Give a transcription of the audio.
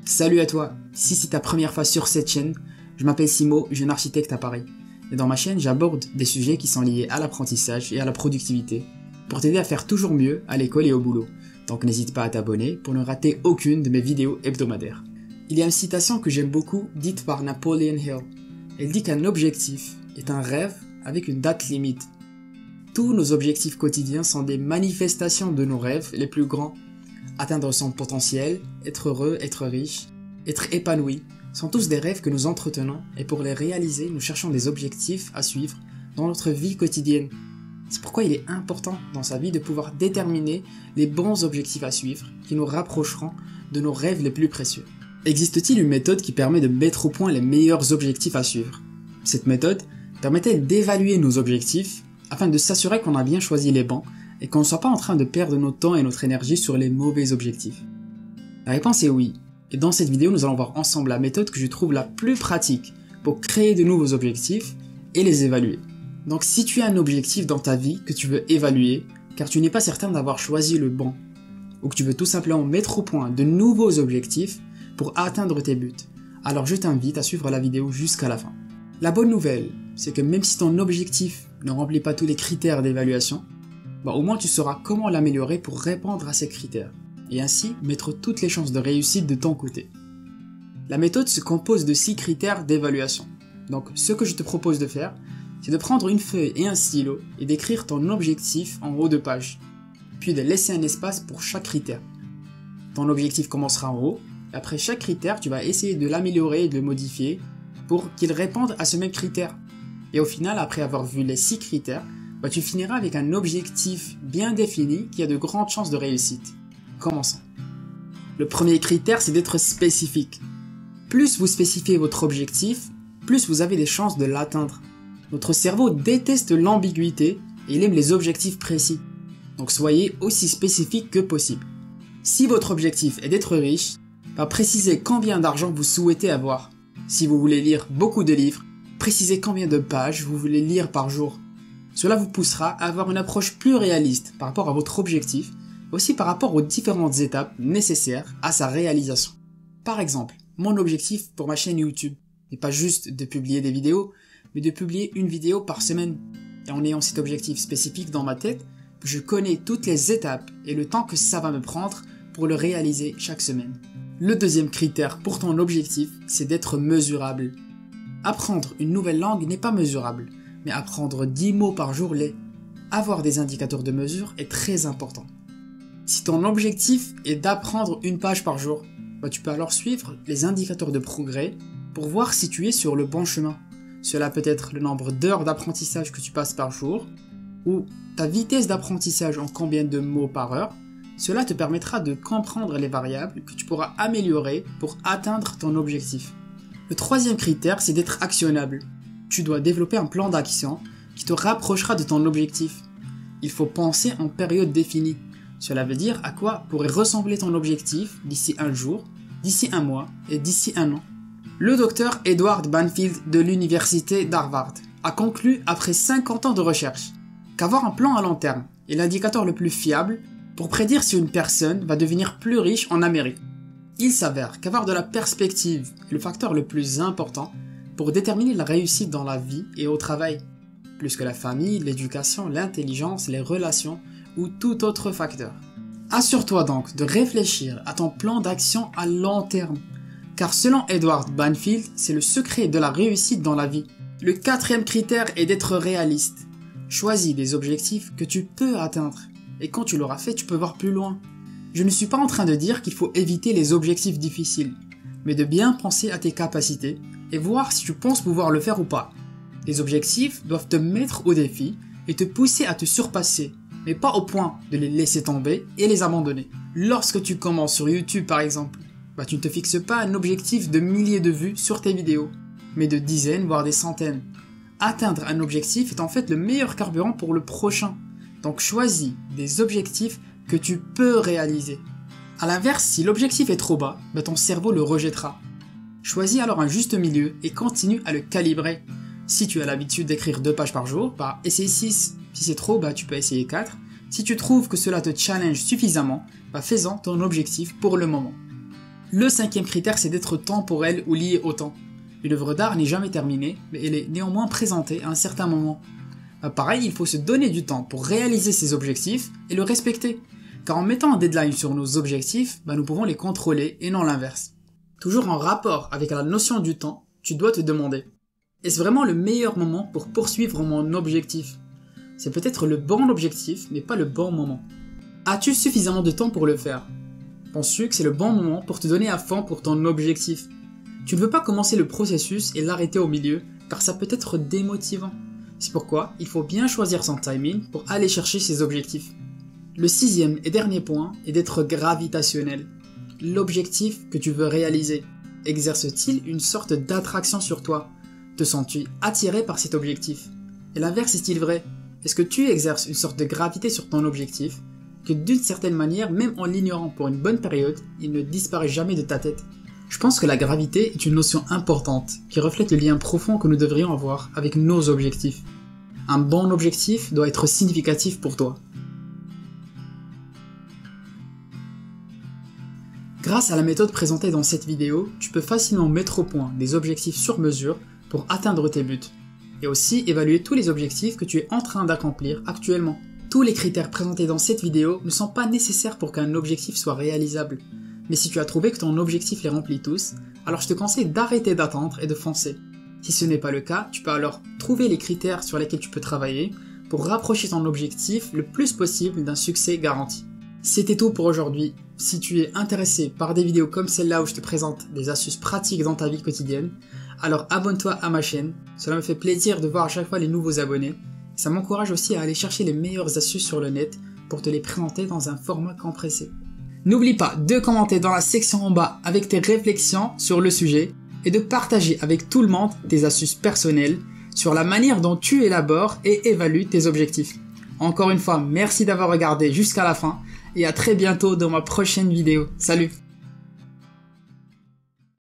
Salut à toi, si c'est ta première fois sur cette chaîne, je m'appelle Simo, jeune architecte à Paris. Et dans ma chaîne, j'aborde des sujets qui sont liés à l'apprentissage et à la productivité, pour t'aider à faire toujours mieux à l'école et au boulot. Donc n'hésite pas à t'abonner pour ne rater aucune de mes vidéos hebdomadaires. Il y a une citation que j'aime beaucoup, dite par Napoleon Hill. Elle dit qu'un objectif est un rêve avec une date limite. Tous nos objectifs quotidiens sont des manifestations de nos rêves les plus grands. Atteindre son potentiel, être heureux, être riche, être épanoui, sont tous des rêves que nous entretenons et pour les réaliser, nous cherchons des objectifs à suivre dans notre vie quotidienne. C'est pourquoi il est important dans sa vie de pouvoir déterminer les bons objectifs à suivre qui nous rapprocheront de nos rêves les plus précieux. Existe-t-il une méthode qui permet de mettre au point les meilleurs objectifs à suivre? Cette méthode permettait d'évaluer nos objectifs afin de s'assurer qu'on a bien choisi les bons et qu'on ne soit pas en train de perdre notre temps et notre énergie sur les mauvais objectifs. La réponse est oui, et dans cette vidéo nous allons voir ensemble la méthode que je trouve la plus pratique pour créer de nouveaux objectifs et les évaluer. Donc si tu as un objectif dans ta vie que tu veux évaluer, car tu n'es pas certain d'avoir choisi le bon, ou que tu veux tout simplement mettre au point de nouveaux objectifs pour atteindre tes buts, alors je t'invite à suivre la vidéo jusqu'à la fin. La bonne nouvelle, c'est que même si ton objectif ne remplit pas tous les critères d'évaluation, au moins tu sauras comment l'améliorer pour répondre à ces critères, et ainsi mettre toutes les chances de réussite de ton côté. La méthode se compose de 6 critères d'évaluation. Donc ce que je te propose de faire, c'est de prendre une feuille et un stylo et d'écrire ton objectif en haut de page, puis de laisser un espace pour chaque critère. Ton objectif commencera en haut, et après chaque critère, tu vas essayer de l'améliorer et de le modifier pour qu'il réponde à ce même critère. Et au final, après avoir vu les 6 critères, tu finiras avec un objectif bien défini qui a de grandes chances de réussite. Commençons. Le premier critère, c'est d'être spécifique. Plus vous spécifiez votre objectif, plus vous avez des chances de l'atteindre. Notre cerveau déteste l'ambiguïté et il aime les objectifs précis. Donc soyez aussi spécifique que possible. Si votre objectif est d'être riche, précisez combien d'argent vous souhaitez avoir. Si vous voulez lire beaucoup de livres, précisez combien de pages vous voulez lire par jour. Cela vous poussera à avoir une approche plus réaliste par rapport à votre objectif, aussi par rapport aux différentes étapes nécessaires à sa réalisation. Par exemple, mon objectif pour ma chaîne YouTube n'est pas juste de publier des vidéos, mais de publier une vidéo par semaine. Et en ayant cet objectif spécifique dans ma tête, je connais toutes les étapes et le temps que ça va me prendre pour le réaliser chaque semaine. Le deuxième critère pour ton objectif, c'est d'être mesurable. Apprendre une nouvelle langue n'est pas mesurable, mais apprendre 10 mots par jour l'est. Avoir des indicateurs de mesure est très important. Si ton objectif est d'apprendre une page par jour, tu peux alors suivre les indicateurs de progrès pour voir si tu es sur le bon chemin. Cela peut être le nombre d'heures d'apprentissage que tu passes par jour, ou ta vitesse d'apprentissage en combien de mots par heure. Cela te permettra de comprendre les variables que tu pourras améliorer pour atteindre ton objectif. Le troisième critère, c'est d'être actionnable. Tu dois développer un plan d'action qui te rapprochera de ton objectif. Il faut penser en période définie. Cela veut dire à quoi pourrait ressembler ton objectif d'ici un jour, d'ici un mois et d'ici un an. Le docteur Edward Banfield de l'université d'Harvard a conclu après 50 ans de recherche qu'avoir un plan à long terme est l'indicateur le plus fiable pour prédire si une personne va devenir plus riche en Amérique. Il s'avère qu'avoir de la perspective est le facteur le plus important pour déterminer la réussite dans la vie et au travail, plus que la famille, l'éducation, l'intelligence, les relations ou tout autre facteur. Assure-toi donc de réfléchir à ton plan d'action à long terme, car selon Edward Banfield, c'est le secret de la réussite dans la vie. Le quatrième critère est d'être réaliste. Choisis des objectifs que tu peux atteindre, et quand tu l'auras fait, tu peux voir plus loin. Je ne suis pas en train de dire qu'il faut éviter les objectifs difficiles, mais de bien penser à tes capacités et voir si tu penses pouvoir le faire ou pas. Les objectifs doivent te mettre au défi et te pousser à te surpasser, mais pas au point de les laisser tomber et les abandonner. Lorsque tu commences sur YouTube par exemple, tu ne te fixes pas un objectif de milliers de vues sur tes vidéos, mais de dizaines voire des centaines. Atteindre un objectif est en fait le meilleur carburant pour le prochain, donc choisis des objectifs que tu peux réaliser. A l'inverse, si l'objectif est trop bas, ton cerveau le rejettera. Choisis alors un juste milieu et continue à le calibrer. Si tu as l'habitude d'écrire 2 pages par jour, essaye 6, Si c'est trop, tu peux essayer 4. Si tu trouves que cela te challenge suffisamment, fais-en ton objectif pour le moment. Le 5e critère, c'est d'être temporel ou lié au temps. Une œuvre d'art n'est jamais terminée, mais elle est néanmoins présentée à un certain moment. Pareil, il faut se donner du temps pour réaliser ses objectifs et le respecter. Car en mettant un deadline sur nos objectifs, nous pouvons les contrôler et non l'inverse. Toujours en rapport avec la notion du temps, tu dois te demander: est-ce vraiment le meilleur moment pour poursuivre mon objectif? C'est peut-être le bon objectif, mais pas le bon moment. As-tu suffisamment de temps pour le faire? Penses-tu que c'est le bon moment pour te donner à fond pour ton objectif? Tu ne veux pas commencer le processus et l'arrêter au milieu, car ça peut être démotivant. C'est pourquoi il faut bien choisir son timing pour aller chercher ses objectifs. Le 6e et dernier point est d'être gravitationnel. L'objectif que tu veux réaliser exerce-t-il une sorte d'attraction sur toi? Te sens-tu attiré par cet objectif? Et l'inverse est-il vrai? Est-ce que tu exerces une sorte de gravité sur ton objectif, que d'une certaine manière, même en l'ignorant pour une bonne période, il ne disparaît jamais de ta tête? Je pense que la gravité est une notion importante, qui reflète le lien profond que nous devrions avoir avec nos objectifs. Un bon objectif doit être significatif pour toi. Grâce à la méthode présentée dans cette vidéo, tu peux facilement mettre au point des objectifs sur mesure pour atteindre tes buts, et aussi évaluer tous les objectifs que tu es en train d'accomplir actuellement. Tous les critères présentés dans cette vidéo ne sont pas nécessaires pour qu'un objectif soit réalisable, mais si tu as trouvé que ton objectif les remplit tous, alors je te conseille d'arrêter d'attendre et de foncer. Si ce n'est pas le cas, tu peux alors trouver les critères sur lesquels tu peux travailler pour rapprocher ton objectif le plus possible d'un succès garanti. C'était tout pour aujourd'hui. Si tu es intéressé par des vidéos comme celle-là où je te présente des astuces pratiques dans ta vie quotidienne, alors abonne-toi à ma chaîne. Cela me fait plaisir de voir à chaque fois les nouveaux abonnés. Ça m'encourage aussi à aller chercher les meilleures astuces sur le net pour te les présenter dans un format compressé. N'oublie pas de commenter dans la section en bas avec tes réflexions sur le sujet et de partager avec tout le monde tes astuces personnelles sur la manière dont tu élabores et évalues tes objectifs. Encore une fois, merci d'avoir regardé jusqu'à la fin et à très bientôt dans ma prochaine vidéo. Salut!